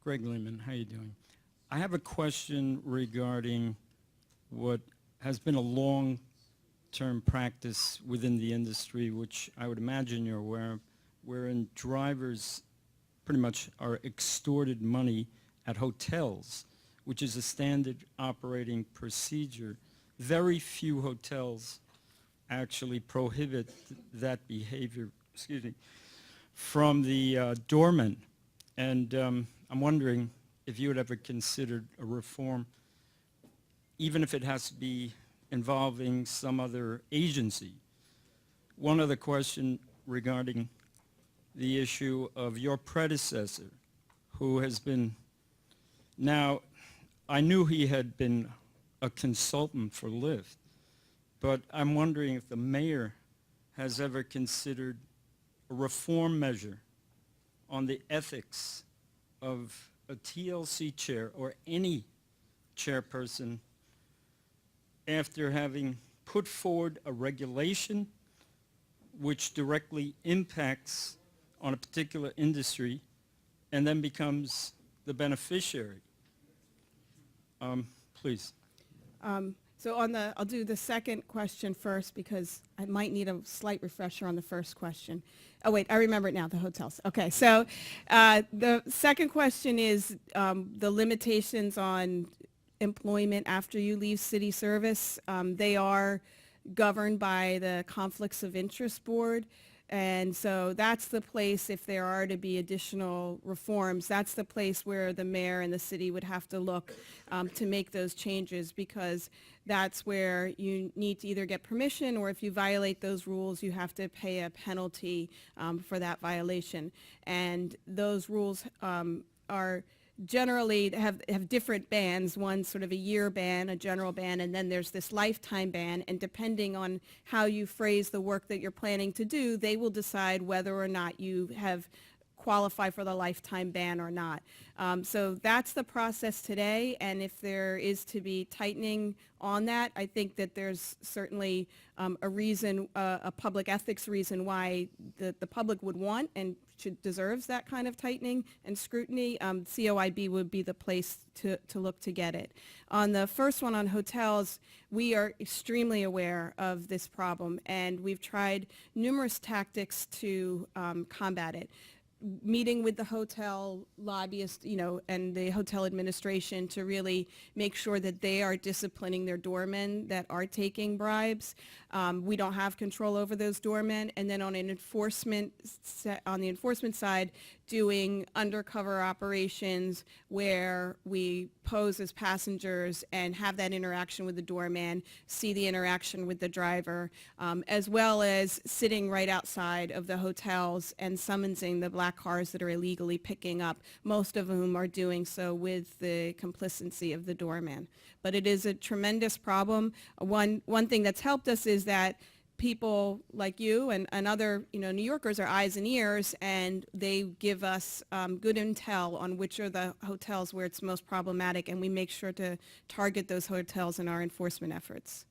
Greg Lehman, how you doing? I have a question regarding what has been a long-term practice within the industry, which I would imagine you're aware of, wherein drivers pretty much are extorted money at hotels, which is a standard operating procedure. Very few hotels actually prohibit that behavior, from the doorman. And I'm wondering if you would ever considered a reform, even if it has to be involving some other agency. One other question regarding the issue of your predecessor, who has been, now, I knew he had been a consultant for Lyft, but I'm wondering if the mayor has ever considered a reform measure on the ethics of a TLC chair or any chairperson after having put forward a regulation which directly impacts on a particular industry and then becomes the beneficiary. Please. So I'll do the second question first because I might need a slight refresher on the first question. Oh wait, I remember it now, the hotels. Okay, so the second question is the limitations on employment after you leave city service. They are governed by the Conflicts of Interest Board, And so that's the place, if there are to be additional reforms, that's the place where the mayor and the city would have to look to make those changes, because that's where you need to either get permission, or if you violate those rules, you have to pay a penalty for that violation. And those rules are generally have different bans. One sort of a year ban, a general ban, and then there's this lifetime ban. And depending on how you phrase the work that you're planning to do, they will decide whether or not you have qualify for the lifetime ban or not. So that's the process today, and if there is to be tightening on that, I think that there's certainly a reason, a public ethics reason why the public would want and deserves that kind of tightening and scrutiny. COIB would be the place to look to get it. On the first one on hotels, we are extremely aware of this problem, and we've tried numerous tactics to combat it. Meeting with the hotel lobbyists, and the hotel administration to really make sure that they are disciplining their doormen that are taking bribes. We don't have control over those doormen. And then on the enforcement side, doing undercover operations where we pose as passengers and have that interaction with the doorman, see the interaction with the driver, as well as sitting right outside of the hotels and summoning the black cars that are illegally picking up, most of whom are doing so with the complicity of the doorman. But it is a tremendous problem. One thing that's helped us is that people like you and other New Yorkers are eyes and ears, and they give us good intel on which are the hotels where it's most problematic, and we make sure to target those hotels in our enforcement efforts.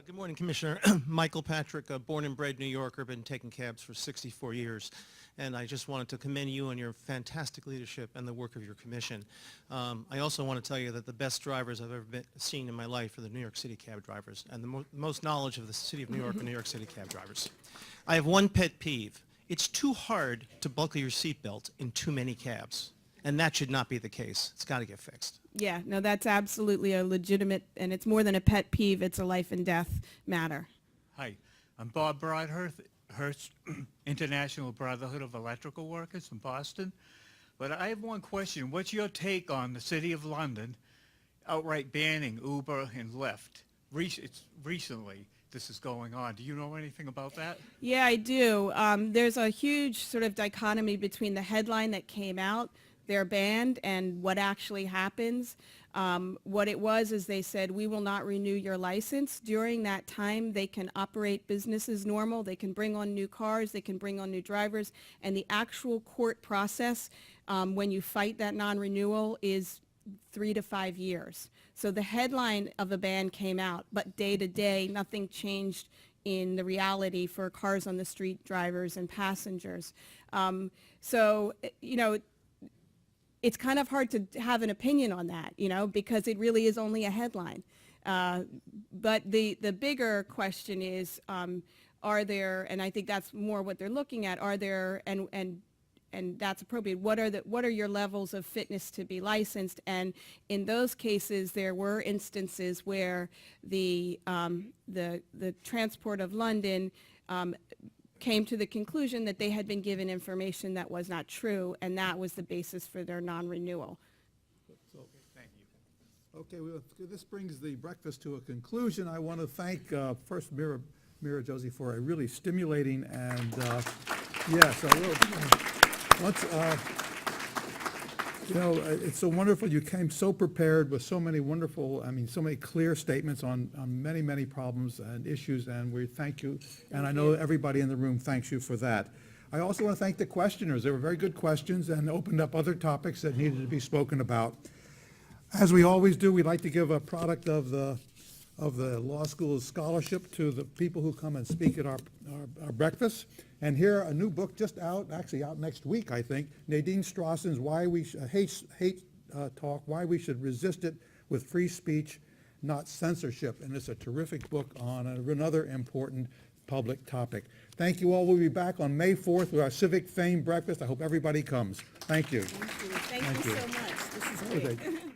Good morning, Commissioner. Michael Patrick, born and bred New Yorker, been taking cabs for 64 years. And I just wanted to commend you on your fantastic leadership and the work of your commission. I also want to tell you that the best drivers I've ever seen in my life are the New York City cab drivers, and the most knowledge of the city of New York are New York City cab drivers. I have one pet peeve. It's too hard to buckle your seatbelt in too many cabs, and that should not be the case. It's got to get fixed. Yeah, no, that's absolutely a legitimate, and it's more than a pet peeve, it's a life and death matter. Hi, I'm Bob Broadhurst, International Brotherhood of Electrical Workers from Boston. But I have one question. What's your take on the City of London outright banning Uber and Lyft? Recently, this is going on. Do you know anything about that? Yeah, I do. There's a huge sort of dichotomy between the headline that came out, they're banned, and what actually happens. What it was is they said, we will not renew your license. During that time, they can operate business as normal. They can bring on new cars. They can bring on new drivers. And the actual court process, when you fight that non-renewal, is 3 to 5 years. So the headline of a ban came out, but day to day, nothing changed in the reality for cars on the street drivers and passengers. It's kind of hard to have an opinion on that, because it really is only a headline. But the bigger question is, are there, and I think that's more what they're looking at, are there, and that's appropriate, what are your levels of fitness to be licensed? And in those cases, there were instances where the Transport of London came to the conclusion that they had been given information that was not true, and that was the basis for their non-renewal. Thank you. Okay, this brings the breakfast to a conclusion. I want to thank first Mira Josie for a really stimulating and it's so wonderful. You came so prepared with so many wonderful, so many clear statements on many, many problems and issues, and we thank you. And I know everybody in the room thanks you for that. I also want to thank the questioners. They were very good questions and opened up other topics that needed to be spoken about. As we always do, we'd like to give a product of the law school's scholarship to the people who come and speak at our breakfast. And here, a new book just out, actually out next week, I think, Nadine Strassen's Why We Hate Talk, Why We Should Resist It with Free Speech, Not Censorship. And it's a terrific book on another important public topic. Thank you all. We'll be back on May 4th with our Civic Fame Breakfast. I hope everybody comes. Thank you. Thank you so much. This is great.